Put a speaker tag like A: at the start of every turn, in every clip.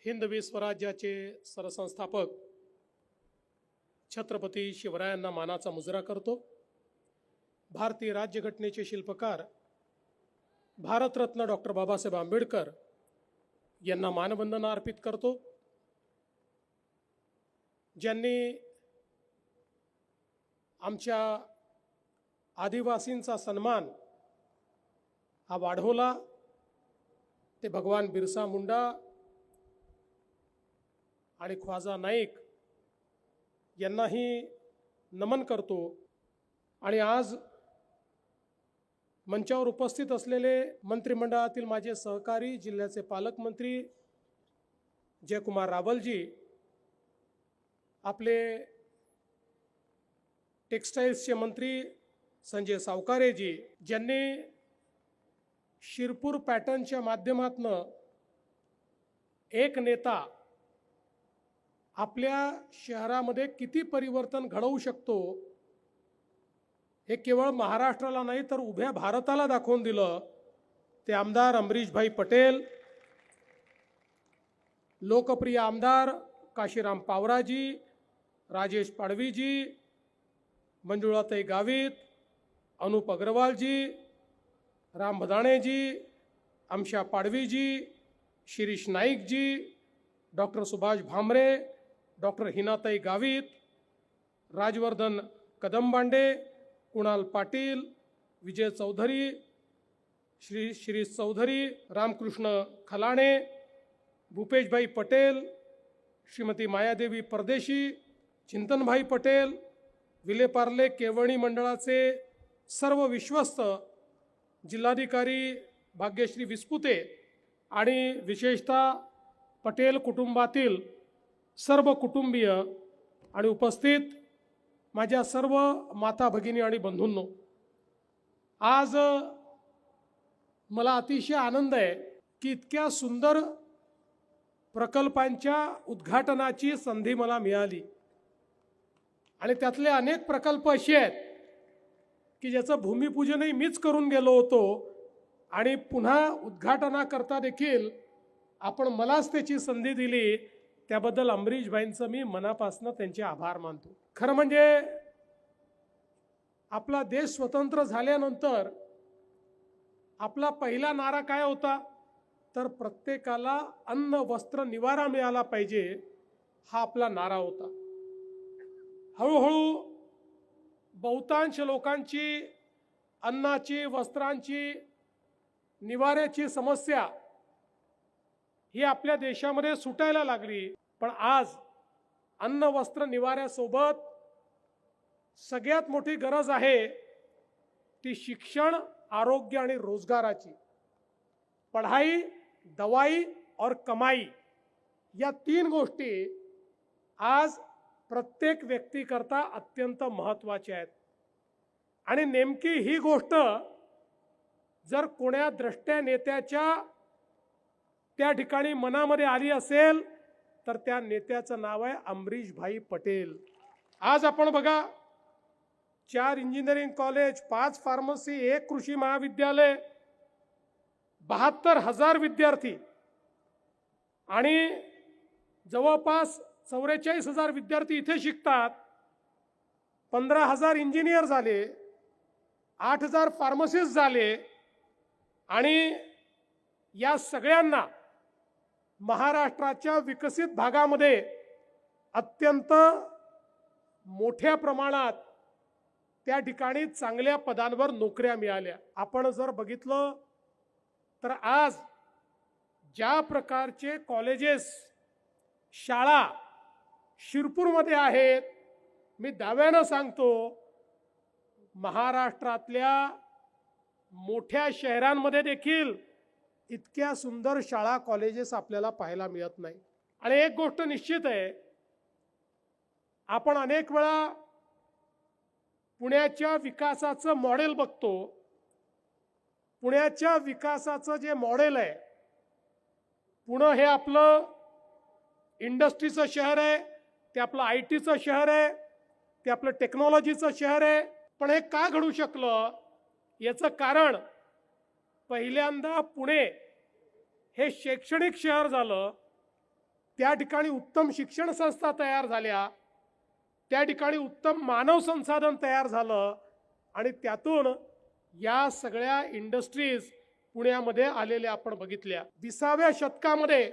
A: हिंदवी स्वराज्याचे सरसंस्थापक छत्रपती शिवरायांना मानाचा मुजरा करतो। भारतीय राज्यघटनेचे शिल्पकार भारतरत्न डॉक्टर बाबासाहेब आंबेडकर यांना मानवंदना अर्पित करतो, ज्यांनी आमच्या आदिवासींचा सन्मान हा वाढवला। ते भगवान बिरसा मुंडा आणि ख्वाजा नाईक यांनाही नमन करतो। आणि आज मंचावर उपस्थित असलेले मंत्रिमंडळातील माझे सहकारी जिल्ह्याचे पालकमंत्री जयकुमार रावलजी, आपले टेक्सटाईल्सचे मंत्री संजय सावकारेजी, ज्यांनी शिरपूर पॅटर्नच्या माध्यमातून एक नेता आपल्या शहरामध्ये किती परिवर्तन घडवू शकतो हे केवळ महाराष्ट्राला नाही तर उभ्या भारताला दाखवून दिलं। ते आमदार अमरीशभाई पटेल, लोकप्रिय आमदार काशीराम पावराजी, राजेश पाडवीजी, मंजुळाताई गावित, अनुप अग्रवालजी, राम भदाणेजी, आमशा पाडवीजी, शिरीष नाईकजी, डॉक्टर सुभाष भामरे, डॉक्टर हिनाताई गावित, राजवर्धन कदमबांडे, कुणाल पाटील, विजय चौधरी, शिरीष चौधरी, रामकृष्ण खलाणे, भूपेशभाई पटेल, श्रीमती मायादेवी परदेशी, चिंतनभाई पटेल, विलेपार्ले केवणी मंडळाचे सर्व विश्वस्त, जिल्हाधिकारी भाग्यश्री विस्पुते आणि विशेषतः पटेल कुटुंबातील सर्व कुटुंबीय आणि उपस्थित माझ्या सर्व माता भगिनी आणि बंधूंनो, आज मला अतिशय आनंद आहे की इतक्या सुंदर प्रकल्पांच्या उद्घाटनाची संधी मला मिळाली। आणि त्यातले अनेक प्रकल्प असे आहेत की ज्याचं भूमिपूजनही मीच करून गेलो होतो आणि पुन्हा उद्घाटनाकरता देखील आपण मलाच त्याची संधी दिली, त्याबद्दल अमरीशभाईंचं मी मनापासून त्यांचे आभार मानतो। खरं म्हणजे आपला देश स्वतंत्र झाल्यानंतर आपला पहिला नारा काय होता तर प्रत्येकाला अन्न वस्त्र निवारा मिळाला पाहिजे, हा आपला नारा होता। हळूहळू बहुतांश लोकांची अन्नाची, वस्त्रांची, निवाऱ्याची समस्या ही आपल्या देशामध्ये सुटायला लागली। पण आज अन्न वस्त्र निवाऱ्यासोबत सगळ्यात मोठी गरज आहे ती शिक्षण, आरोग्य आणि रोजगाराची। पढ़ाई, दवाई और कमाई या तीन गोष्टी आज प्रत्येक व्यक्तीकरता अत्यंत महत्त्वाच्या आहेत। आणि नेमकी ही गोष्ट जर कोण्या द्रष्ट्या नेत्याच्या त्या ठिकाणी मनामध्ये आली असेल तर त्या नेत्याचं नाव आहे अमरीशभाई पटेल। आज आपण बघा, 4 इंजिनिअरिंग कॉलेज, 5 फार्मसी, 1 कृषी महाविद्यालय, 72,000 विद्यार्थी आणि जवळपास 44,000 विद्यार्थी इथे शिकतात, 15,000 इंजिनियर झाले, 8,000 फार्मसिस्ट झाले। आणि या सगळ्यांना महाराष्ट्राच्या विकसित भागामध्ये अत्यंत मोठ्या प्रमाणात त्या ठिकाणी चांगल्या पदांवर नोकऱ्या मिळाल्या। आपण जर बघितलं तर आज ज्या प्रकारचे कॉलेजेस, शाळा शिरपूरमध्ये आहेत, मी दाव्यानं सांगतो महाराष्ट्रातल्या मोठ्या शहरांमध्ये देखील इतक्या सुंदर शाळा, कॉलेजेस आपल्याला पाहायला मिळत नाही। आणि एक गोष्ट निश्चित आहे, आपण अनेक वेळा पुण्याच्या विकासाचं मॉडेल बघतो। पुण्याच्या विकासाचं जे मॉडेल आहे, पुणे हे आपलं इंडस्ट्रीचं शहर आहे, ते आपलं IT चं शहर आहे, ते आपलं टेक्नॉलॉजीचं शहर आहे। पण हे का घडू शकलं याचं कारण पहिल्यांदा पुणे हे शैक्षणिक शहर झालं त्या ठिकाणी उत्तम शिक्षण संस्था तयार झाल्या, त्या ठिकाणी उत्तम मानव संसाधन तयार झालं आणि त्यातून या सगळ्या इंडस्ट्रीज पुण्यामध्ये आलेल्या आपण बघितल्या. 20व्या शतकामध्ये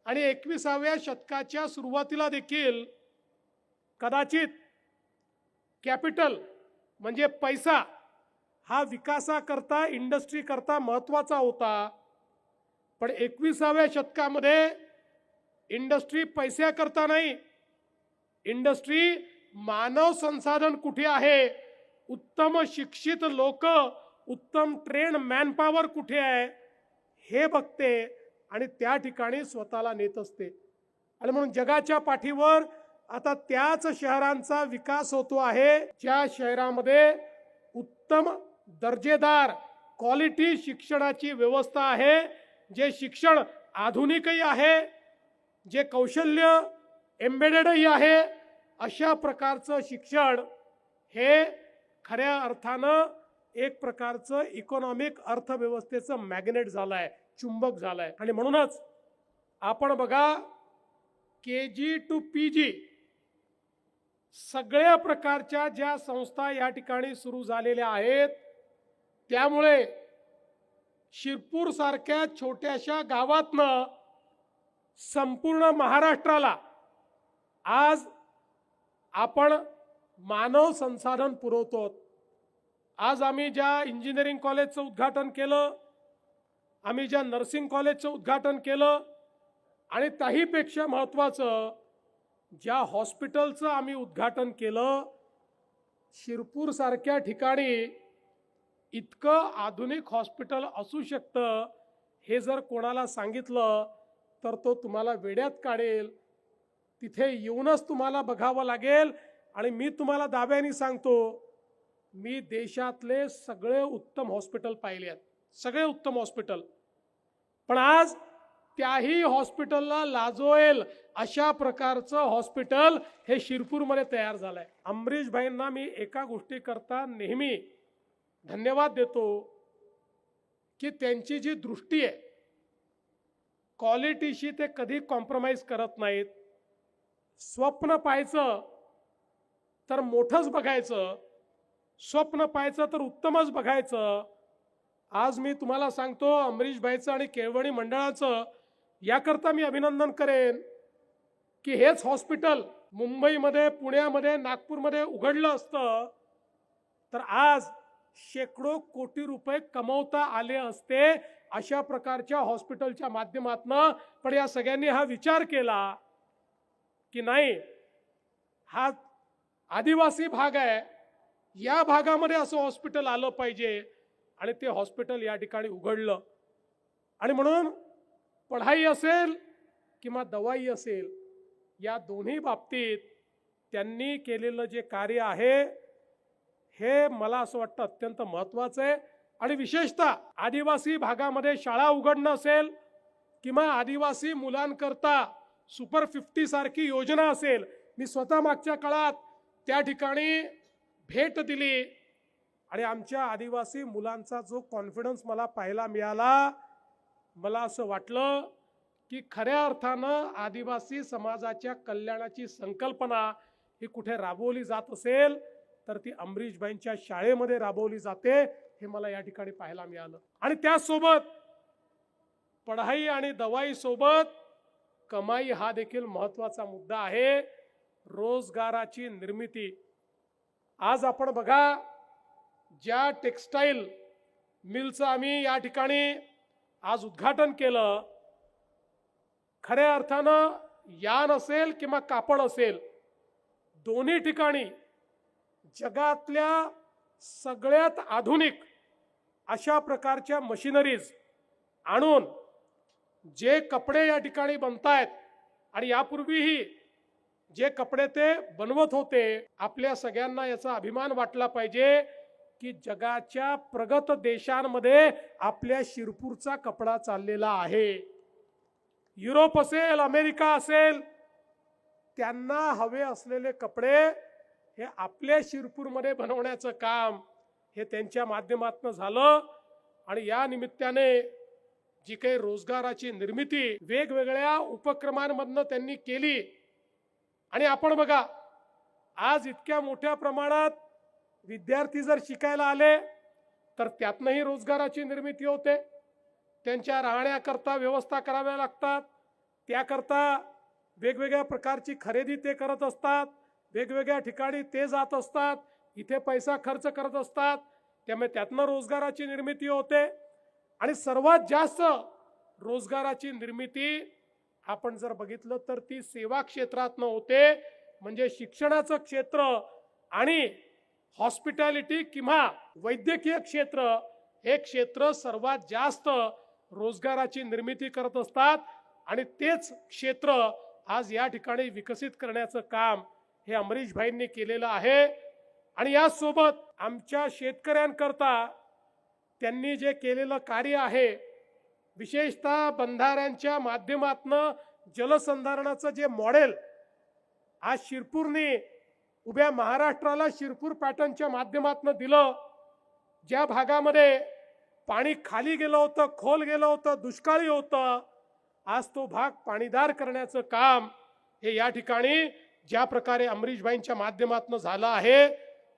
A: आणि 21व्या शतकाच्या सुरुवातीला देखील कदाचित कॅपिटल म्हणजे पैसा हा विकासाकरता, इंडस्ट्री करता महत्त्वाचा होता. पण 21व्या शतकामध्ये इंडस्ट्री पैशाकरता नाही, इंडस्ट्री मानव संसाधन कुठे आहे, उत्तम शिक्षित लोक, उत्तम ट्रेन मॅनपॉवर कुठे आहे हे बघते आणि त्या ठिकाणी स्वतःला नेत असते. आणि म्हणून जगाच्या पाठीवर आता त्याच शहरांचा विकास होतो आहे ज्या शहरामध्ये उत्तम दर्जेदार क्वालिटी शिक्षणाची व्यवस्था आहे, जे शिक्षण आधुनिकही आहे, जे कौशल्य एम्बेडेडही आहे. अशा प्रकारचं शिक्षण हे खऱ्या अर्थानं एक प्रकारचं इकॉनॉमिक अर्थव्यवस्थेचं मॅग्नेट झालंय, चुंबक झालंय. आणि म्हणूनच आपण बघा KG to PG सगळ्या प्रकारच्या ज्या संस्था या ठिकाणी सुरू झालेल्या आहेत, त्यामुळे शिरपूर सारख्या छोट्याशा गावातनं संपूर्ण महाराष्ट्राला आज आपण मानव संसाधन पुरवतो. आज आम्ही ज्या इंजिनिअरिंग कॉलेजचं उद्घाटन केलं, आम्ही ज्या नर्सिंग कॉलेजचं उद्घाटन केलं आणि त्याहीपेक्षा महत्त्वाचं ज्या हॉस्पिटलचं आम्ही उद्घाटन केलं, शिरपूर सारख्या ठिकाणी इतकं आधुनिक हॉस्पिटल असू शकतं हे जर कोणाला सांगितलं तर तो तुम्हाला वेड्यात काढेल. तिथे येऊनच तुम्हाला बघावं लागेल. आणि मी तुम्हाला दाव्याने सांगतो, मी देशातले सगळे उत्तम हॉस्पिटल पाहिले आहेत, सगळे उत्तम हॉस्पिटल. पण आज त्याही हॉस्पिटलला लाजवेल अशा प्रकारचं हॉस्पिटल हे शिरपूरमध्ये तयार झालंय. अमरीश भाईंना मी एका गोष्टीकरता नेहमी धन्यवाद देतो की त्यांची जी दृष्टी आहे, क्वालिटीशी ते कधी कॉम्प्रोमाइज करत नाहीत. स्वप्न पाहायचं तर मोठंच बघायचं, स्वप्न पाहायचं तर उत्तमच बघायचं. आज मी तुम्हाला सांगतो, अमरीश भाईचं आणि केळवणी मंडळाचं याकरता मी अभिनंदन करेन की हेच हॉस्पिटल मुंबईमध्ये, पुण्यामध्ये, नागपूरमध्ये उघडलं असतं तर आज शेकडो कोटी रुपये कमवता आले असते अशा प्रकारच्या हॉस्पिटलच्या माध्यमातून. पण या सगळ्यांनी हा विचार केला की नाही, हा आदिवासी भाग आहे, या भागामध्ये असं हॉस्पिटल आलं पाहिजे आणि ते हॉस्पिटल या ठिकाणी उघडलं. आणि म्हणून पढाई असेल किंवा दवाई असेल, या दोन्ही बाबतीत त्यांनी केलेलं जे कार्य आहे हे मला असं वाटतं अत्यंत महत्त्वाचं आहे. आणि विशेषतः आदिवासी भागामध्ये शाळा उघडणं असेल किंवा आदिवासी मुलांकरता सुपर 50 सारखी योजना असेल, मी स्वतः मागच्या काळात त्या ठिकाणी भेट दिली आणि आमच्या आदिवासी मुलांचा जो कॉन्फिडन्स मला पाहायला मिळाला, मला असं वाटलं की खऱ्या अर्थानं आदिवासी समाजाच्या कल्याणाची संकल्पना ही कुठे राबवली जात असेल तर ती अमरीशभाईंच्या शाळेमध्ये राबवली जाते, हे मला या ठिकाणी पाहायला मिळालं. आणि त्यासोबत पढाई आणि दवाई सोबत कमाई हा देखील महत्त्वाचा मुद्दा आहे, रोजगाराची निर्मिती. आज आपण बघा, ज्या टेक्सटाईल मिलचं आम्ही या ठिकाणी आज उद्घाटन केलं, खऱ्या अर्थानं यान असेल किंवा कापड असेल, दोन्ही ठिकाणी जगातल्या सगळ्यात आधुनिक अशा प्रकारच्या मशिनरीज आणून जे कपडे या ठिकाणी बनतायत आणि यापूर्वीही जे कपडे ते बनवत होते, आपल्या सगळ्यांना याचा अभिमान वाटला पाहिजे की जगाच्या प्रगत देशांमध्ये आपल्या शिरपूरचा कपडा चाललेला आहे. युरोप असेल, अमेरिका असेल, त्यांना हवे असलेले कपडे हे आपल्या शिरपूरमध्ये बनवण्याचं काम हे त्यांच्या माध्यमातून झालं. आणि या निमित्ताने जी काही रोजगाराची निर्मिती वेगवेगळ्या उपक्रमांमधनं त्यांनी केली. आणि आपण बघा, आज इतक्या मोठ्या प्रमाणात विद्यार्थी जर शिकायला आले तर त्यातनंही रोजगाराची निर्मिती होते. त्यांच्या राहण्याकरता व्यवस्था कराव्या लागतात, त्याकरता वेगवेगळ्या प्रकारची खरेदी ते करत असतात, वेगवेगळ्या ठिकाणी ते जात असतात, इथे पैसा खर्च करत असतात, त्यामुळे त्यातनं रोजगाराची निर्मिती होते. आणि सर्वात जास्त रोजगाराची निर्मिती आपण जर बघितलं तर ती सेवा क्षेत्रातनं होते. म्हणजे शिक्षणाचं क्षेत्र आणि हॉस्पिटॅलिटी किंवा वैद्यकीय क्षेत्र हे क्षेत्र सर्वात जास्त रोजगाराची निर्मिती करत असतात. आणि तेच क्षेत्र आज या ठिकाणी विकसित करण्याचं काम हे अमरीश भाईंनी केलेलं आहे. आणि यासोबत आमच्या शेतकऱ्यांकरता त्यांनी जे केलेलं कार्य आहे, विशेषतः बंधाऱ्यांच्या माध्यमातून जलसंधारणाचं जे मॉडेल आज शिरपूरने उभ्या महाराष्ट्राला शिरपूर पॅटर्नच्या माध्यमातून दिलं, ज्या भागामध्ये पाणी खाली गेलं होतं, खोल गेलं होतं, दुष्काळी होतं, आज तो भाग पाणीदार करण्याचं काम हे या ठिकाणी ज्या प्रकारे अमरीशभाईंच्या माध्यमातून झालं आहे.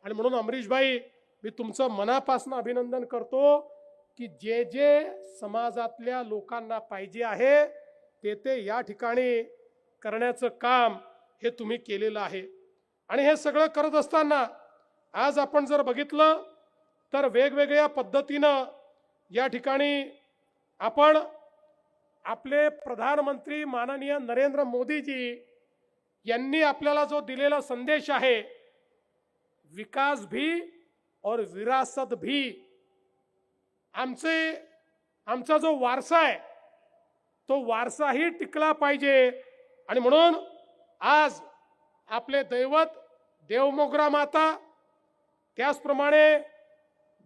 A: आणि म्हणून अमरीशभाई, मी तुमचं मनापासून अभिनंदन करतो की जे जे समाजातल्या लोकांना पाहिजे आहे ते या ठिकाणी करण्याचं काम हे तुम्ही केलेलं आहे. आणि हे सगळं करत असताना आज आपण जर बघितलं तर वेगवेगळ्या पद्धतीनं या ठिकाणी आपण आपले प्रधानमंत्री माननीय नरेंद्र मोदीजी यांनी आपल्याला जो दिलेला संदेश आहे, विकास भी और विरासत भी, आमचा जो वारसा आहे तो वारसाही टिकला पाहिजे. आणि म्हणून आज आपले दैवत देवमोगरा माता, त्याचप्रमाणे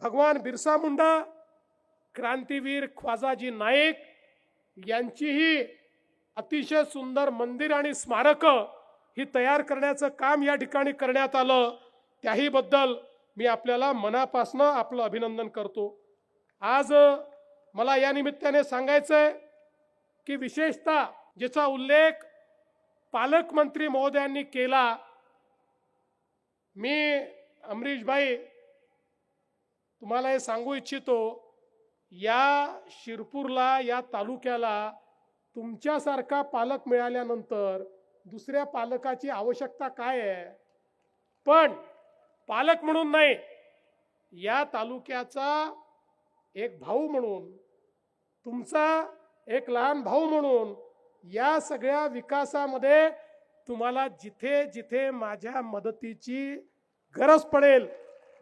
A: भगवान बिरसा मुंडा, क्रांतीवीर ख्वाजाजी नाईक यांचीही अतिशय सुंदर मंदिर आणि स्मारक ही तयार करण्याचं काम या ठिकाणी करण्यात आलं. त्याही बद्दल मी आपल्याला मनापासून आपलं अभिनंदन करतो. आज मला या निमित्ताने सांगायचंय की विशेषतः ज्याचा उल्लेख पालकमंत्री महोदयांनी केला, मी अमरीशभाई तुम्हाला हे सांगू इच्छितो, या शिरपूरला, या तालुक्याला तुमच्यासारखा पालक मिळाल्यानंतर दुसऱ्या पालकाची आवश्यकता काय आहे? पण पालक म्हणून नाही, या तालुक्याचा एक भाऊ म्हणून, तुमचा एक लहान भाऊ म्हणून या सगळ्या विकासामध्ये तुम्हाला जिथे जिथे माझ्या मदतीची गरज पडेल,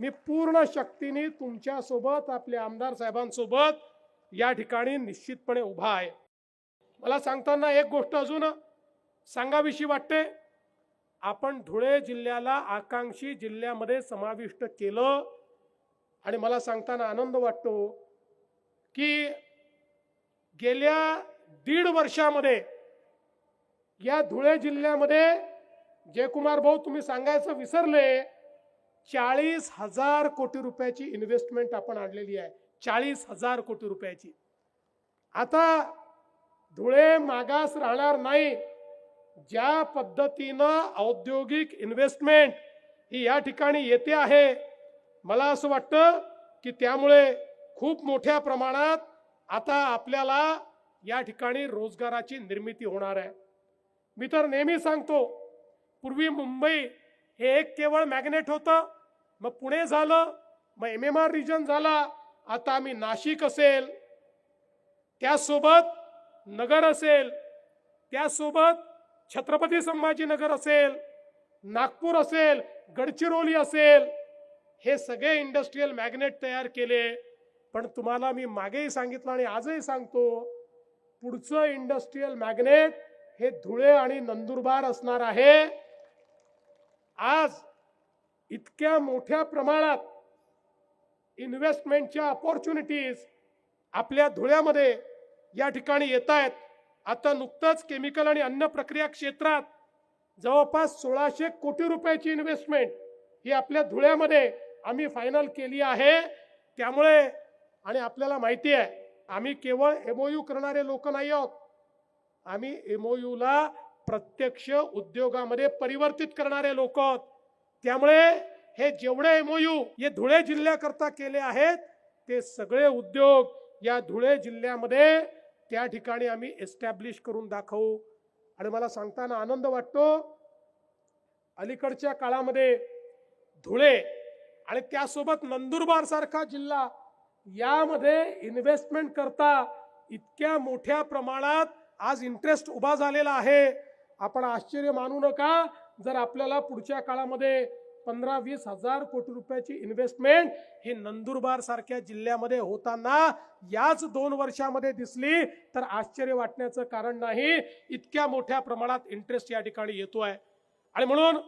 A: मी पूर्ण शक्तीने तुमच्या सोबत, आपल्या आमदार साहेबांसोबत या ठिकाणी निश्चितपणे उभा आहे. मला सांगताना एक गोष्ट अजून सांगावीशी वाटते. आपण धुळे जिल्ह्याला आकांक्षी जिल्ह्यामध्ये समाविष्ट केलं आणि मला सांगताना आनंद वाटतो की गेल्या 1.5 वर्षामध्ये या धुळे जिल्ह्यामध्ये, जयकुमार भाऊ तुम्ही सांगायचं विसरले, 40,000 कोटी रुपयाची इन्व्हेस्टमेंट आपण आणलेली आहे. 40,000 कोटी रुपयाची. आता धुळे मागास राहणार नाही. ज्या पद्धतीनं औद्योगिक इन्व्हेस्टमेंट ही या ठिकाणी येते आहे, मला असं वाटतं की त्यामुळे खूप मोठ्या प्रमाणात आता आपल्याला या ठिकाणी रोजगाराची निर्मिती होणार आहे. मी तर नेहमी सांगतो, पूर्वी मुंबई हे एक केवळ मॅग्नेट होतं, मग पुणे झालं, मग MMR रिजन झाला, आता आम्ही नाशिक असेल, त्यासोबत नगर असेल, त्यासोबत छत्रपती संभाजीनगर असेल, नागपूर असेल, गडचिरोली असेल, हे सगळे इंडस्ट्रियल मॅग्नेट तयार केले. पण तुम्हाला मी मागेही सांगितलं आणि आजही सांगतो, पुढचं इंडस्ट्रियल मॅग्नेट हे धुळे आणि नंदुरबार असणार आहे. आज इतक्या मोठ्या प्रमाणात इन्व्हेस्टमेंटच्या अपॉर्च्युनिटीज आपल्या धुळ्यामध्ये या ठिकाणी येत आहेत. आता नुकतंच केमिकल आणि अन्न प्रक्रिया क्षेत्रात जवळपास 1600 कोटी रुपयाची इन्व्हेस्टमेंट ही आपल्या धुळ्यामध्ये आम्ही फायनल केली आहे. त्यामुळे आणि आपल्याला माहिती आहे, आम्ही केवळ एमओयू करणारे लोक नाही आहोत, आम्ही एमओयूला प्रत्यक्ष उद्योगामध्ये परिवर्तित करणारे लोक आहोत. त्यामुळे हे जेवढे एमओयू हे धुळे जिल्ह्याकरता केले आहेत ते सगळे उद्योग या धुळे जिल्ह्यामध्ये त्या ठिकाणी आम्ही एस्टॅब्लिश करून दाखवू. आणि मला सांगताना आनंद वाटतो, अलीकडच्या काळामध्ये धुळे आणि त्यासोबत नंदुरबार सारखा जिल्हा यामध्ये इन्व्हेस्टमेंट करता इतक्या मोठ्या प्रमाणात आज इंटरेस्ट उभा झालेला आहे. आपण आश्चर्य मानू नका जर आपल्याला पुढच्या काळामध्ये 15-20 हजार कोटी रुपयाची इन्व्हेस्टमेंट ही नंदुरबार सारख्या जिल्ह्यामध्ये होताना याच 2 वर्षामध्ये दिसली तर आश्चर्य वाटण्याचं कारण नाही. इतक्या मोठ्या प्रमाणात इंटरेस्ट या ठिकाणी येतोय. आणि म्हणून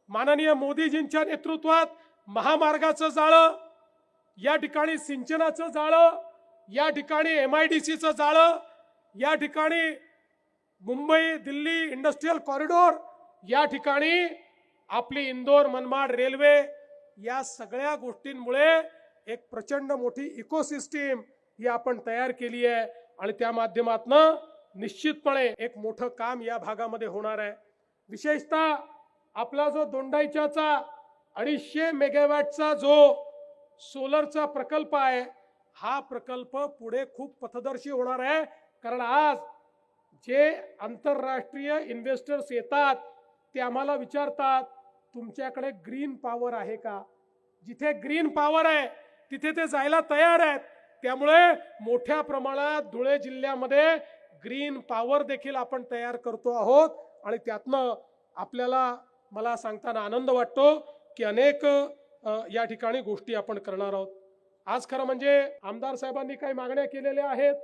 A: माननीय मोदीजींच्या नेतृत्वात महामार्गाचं जाळं, या ठिकाणी सिंचनाचं जाळं, या ठिकाणी MIDCचं जाळं, या ठिकाणी मुंबई दिल्ली इंडस्ट्रियल कॉरिडॉर, या ठिकाणी आपली इंदोर मनमाड रेल्वे, या सगळ्या गोष्टींमुळे एक प्रचंड मोठी इकोसिस्टीम ही आपण तयार केली आहे. आणि त्या माध्यमातून निश्चितपणे एक मोठं काम या भागामध्ये होणार आहे. विशेषतः आपला जो दोंडाईच्याचा 250 मेगावॅटचा जो सोलरचा प्रकल्प आहे, हा प्रकल्प पुढे खूप पथदर्शी होणार आहे. कारण आज जे आंतरराष्ट्रीय इन्व्हेस्टर्स येतात ते आम्हाला विचारतात तुमच्याकडे ग्रीन पॉवर आहे का. जिथे ग्रीन पॉवर आहे तिथे ते जायला तयार आहेत. त्यामुळे मोठ्या प्रमाणात धुळे जिल्ह्यामध्ये ग्रीन पॉवर देखील आपण तयार करतो आहोत. आणि त्यातनं आपल्याला मला सांगताना आनंद वाटतो की अनेक या ठिकाणी गोष्टी आपण करणार आहोत. आज खरं म्हणजे आमदार साहेबांनी काही मागण्या केलेल्या आहेत.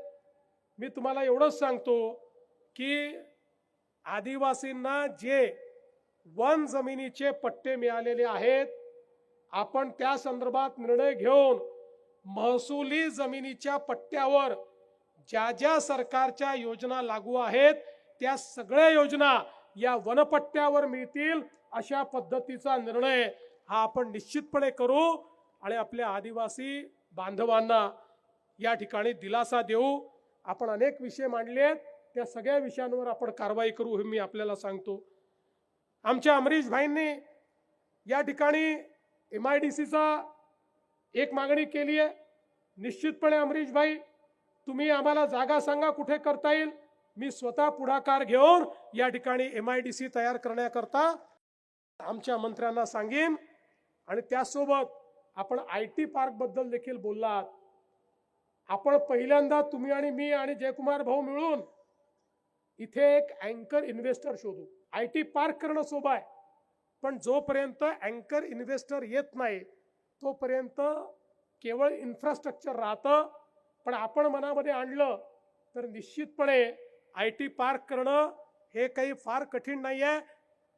A: मी तुम्हाला एवढंच सांगतो की आदिवासींना जे वन जमिनीचे पट्टे मिळालेले आहेत, आपण त्या संदर्भात निर्णय घेऊन महसुली जमिनीच्या पट्ट्यावर ज्या ज्या सरकारच्या योजना लागू आहेत त्या सगळ्या योजना या वनपट्ट्यावर मिळतील अशा पद्धतीचा निर्णय हा आपण निश्चितपणे करू. आणि आपल्या आदिवासी बांधवांना या ठिकाणी दिलासा देऊ. आपण अनेक विषय मांडलेत, त्या सगळ्या विषयांवर आपण कारवाई करू हे मी आपल्याला सांगतो. आमच्या अमरीश भाईंनी या ठिकाणी MIDCचा एक मागणी केली आहे. निश्चितपणे अमरीश भाई, तुम्ही आम्हाला जागा सांगा कुठे करता येईल, मी स्वतः पुढाकार घेऊन या ठिकाणी MIDC तयार करण्याकरता आमच्या मंत्र्यांना सांगेन. आणि त्यासोबत आपण IT पार्क बद्दल देखील बोललात. आपण पहिल्यांदा तुम्ही आणि मी आणि जयकुमार भाऊ मिळून इथे एक अँकर इन्व्हेस्टर शोधू. IT पार्क करणं सोपं आहे, पण जोपर्यंत अँकर इन्व्हेस्टर येत नाही तोपर्यंत केवळ इन्फ्रास्ट्रक्चर राहतं. पण आपण मनामध्ये आणलं तर निश्चितपणे IT पार्क करणं हे काही फार कठीण नाही आहे.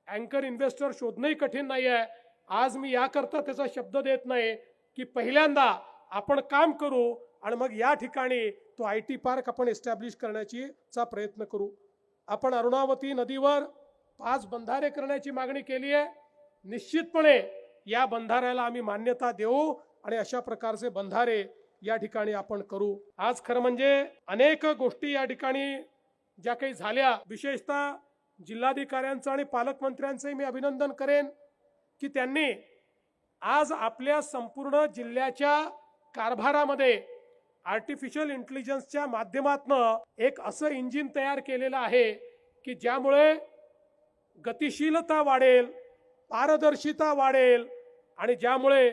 A: अँकर इन्व्हेस्टर शोधणंही कठीण नाही आहे. आज मी याकरता त्याचा शब्द देत नाही की पहिल्यांदा आपण काम करू आणि मग या ठिकाणी तो IT पार्क आपण एस्टॅब्लिश करण्याचा प्रयत्न करू. आपण अरुणावती नदीवर 5 बंधारे करण्याची मागणी केली आहे. निश्चितपणे या बंधाऱ्याला आम्ही मान्यता देऊ आणि अशा प्रकारचे बंधारे या ठिकाणी आपण करू. आज खरं म्हणजे अनेक गोष्टी या ठिकाणी ज्या काही झाल्या, विशेषतः जिल्हाधिकाऱ्यांचं आणि पालकमंत्र्यांचंही मी अभिनंदन करेन की त्यांनी आज आपल्या संपूर्ण जिल्ह्याच्या कारभारामध्ये आर्टिफिशियल इंटेलिजन्सच्या माध्यमातून एक असं इंजिन तयार केलेलं आहे की ज्यामुळे गतिशीलता वाढेल, पारदर्शिता वाढेल आणि ज्यामुळे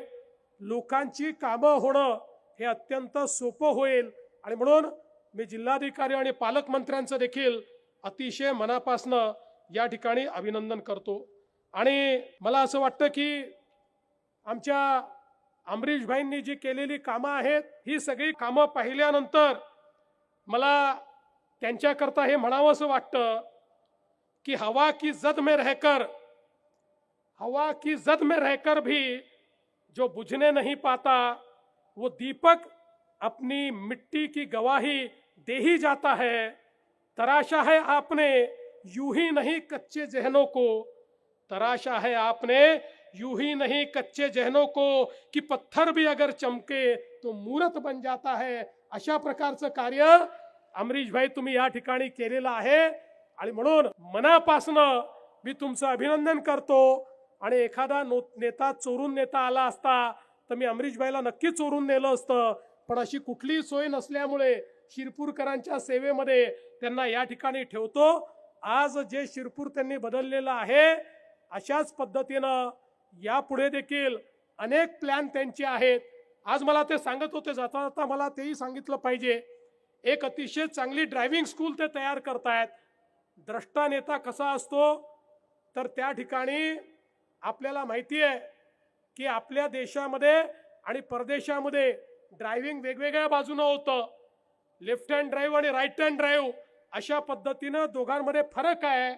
A: लोकांची कामं होणं हे अत्यंत सोपं होईल. आणि म्हणून मी जिल्हाधिकारी आणि पालकमंत्र्यांचं देखील अतिशय मनापासनं या ठिकाणी अभिनंदन करतो. आणि मला असं वाटतं की आमच्या अमरीश भाईंनी जी केलेली कामं आहेत, ही सगळी कामं पाहिल्यानंतर मला त्यांच्याकरता हे म्हणावंसं वाटतं कि हवा की जद में रहकर भी जो बुझने नहीं पाता वो दीपक अपनी मिट्टी की गवाही दे ही जाता है. तराशा है आपने यूं ही नहीं कच्चे जहनों को, तराशा है आपने यूं ही नहीं कच्चे जहनों को कि पत्थर भी अगर चमके तो मूर्त बन जाता है. अशा प्रकारचं कार्य अमरीश भाई तुम्ही या ठिकाणी केलेलं आहे. आणि म्हणून मनापासनं मी तुमचं अभिनंदन करतो. आणि एखादा नेता चोरून नेता आला असता तर मी अमरीश भाईला नक्की चोरून नेलं असतं. पण अशी कुठलीही सोय नसल्यामुळे शिरपूरकरांच्या सेवेमध्ये त्यांना या ठिकाणी ठेवतो. आज जे शिरपूर त्यांनी बदललेलं आहे अशाच पद्धतीनं यापुढे देखील अनेक प्लॅन त्यांचे आहेत. आज मला ते सांगत होते, जाता जाता मला तेही सांगितलं पाहिजे. एक अतिशय चांगली ड्रायव्हिंग स्कूल ते तयार करतायत. द्रष्टा नेता कसा असतो तर त्या ठिकाणी आपल्याला माहिती आहे की आपल्या देशामध्ये आणि परदेशामध्ये ड्रायव्हिंग वेगवेगळ्या बाजूनं होतं. लेफ्ट हँड ड्राईव्ह आणि राईट हँड ड्राईव्ह अशा पद्धतीनं दोघांमध्ये फरक आहे.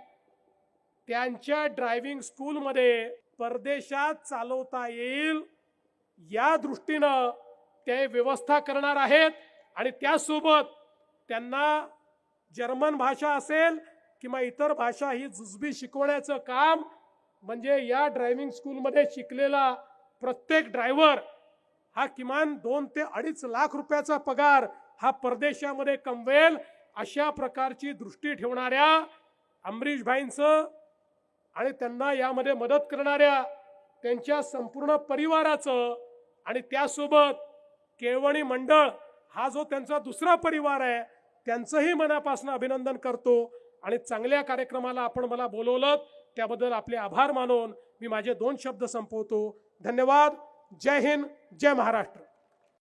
A: त्यांच्या ड्रायव्हिंग स्कूलमध्ये परदेशात चालवता येईल या दृष्टीनं ते व्यवस्था करणार आहेत. आणि त्यासोबत त्यांना जर्मन भाषा असेल किंवा इतर भाषा ही जुजबी शिकवण्याचं काम म्हणजे या ड्रायव्हिंग स्कूलमध्ये शिकलेला प्रत्येक ड्रायव्हर हा किमान 2 ते 2.5 लाख रुपयाचा पगार हा परदेशामध्ये कमवेल. अशा प्रकारची दृष्टी ठेवणाऱ्या अमरीश भाईंचं आणि त्यांना यामध्ये मदत करणाऱ्या त्यांच्या संपूर्ण परिवाराचं आणि त्यासोबत केळवणी मंडळ हा जो त्यांचा दुसरा परिवार आहे त्यांचंही मनापासून अभिनंदन करतो. आणि चांगल्या कार्यक्रमाला आपण मला बोलवलं त्याबद्दल आपले आभार मानून मी माझे 2 शब्द संपवतो. धन्यवाद. जय हिंद, जय महाराष्ट्र.